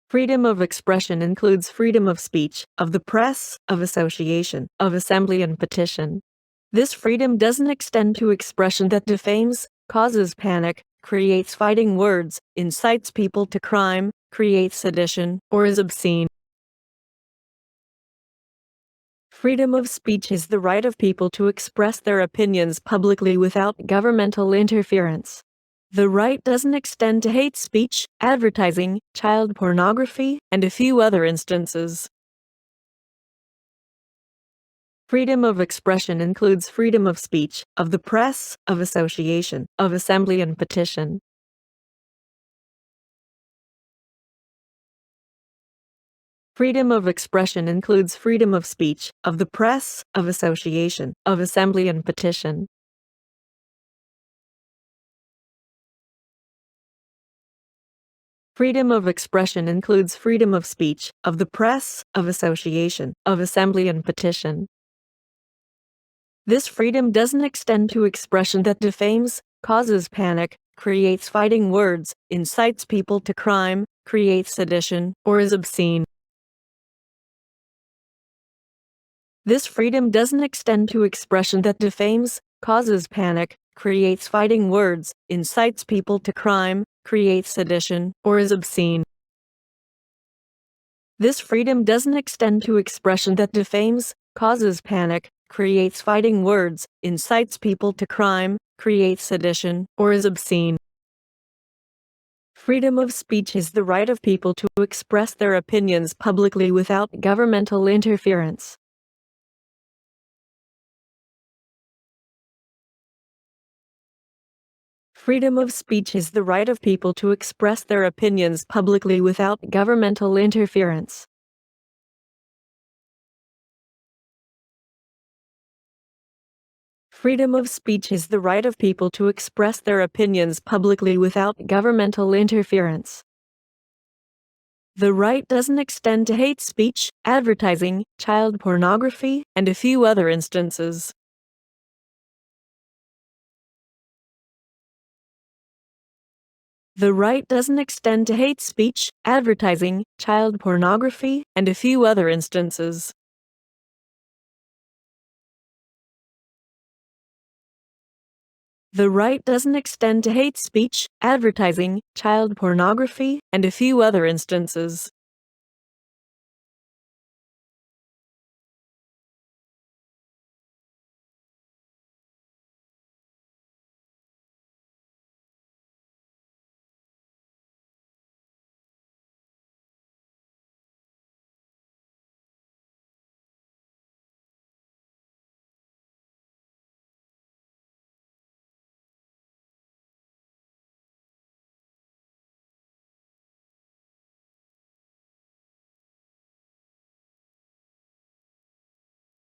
Freedom of expression includes freedom of speech, of the press, of association, of assembly and petition. This freedom doesn't extend to expression that defames, causes panic, creates fighting words, incites people to crime, creates sedition, or is obscene. Freedom of speech is the right of people to express their opinions publicly without governmental interference. The right doesn't extend to hate speech, advertising, child pornography, and a few other instances. Freedom of expression includes freedom of speech, of the press, of association, of assembly and petition. Freedom of expression includes freedom of speech, of the press, of association, of assembly and petition. Freedom of expression includes freedom of speech, of the press, of association, of assembly and petition. This freedom doesn't extend to expression that defames, causes panic, creates fighting words, incites people to crime, creates sedition, or is obscene. This freedom doesn't extend to expression that defames, causes panic, creates fighting words, incites people to crime, creates sedition, or is obscene. This freedom doesn't extend to expression that defames, causes panic, creates fighting words, incites people to crime, creates sedition, or is obscene. Freedom of speech is the right of people to express their opinions publicly without governmental interference. Freedom of speech is the right of people to express their opinions publicly without governmental interference. Freedom of speech is the right of people to express their opinions publicly without governmental interference. The right doesn't extend to hate speech, advertising, child pornography, and a few other instances. The right doesn't extend to hate speech, advertising, child pornography, and a few other instances. The right doesn't extend to hate speech, advertising, child pornography, and a few other instances.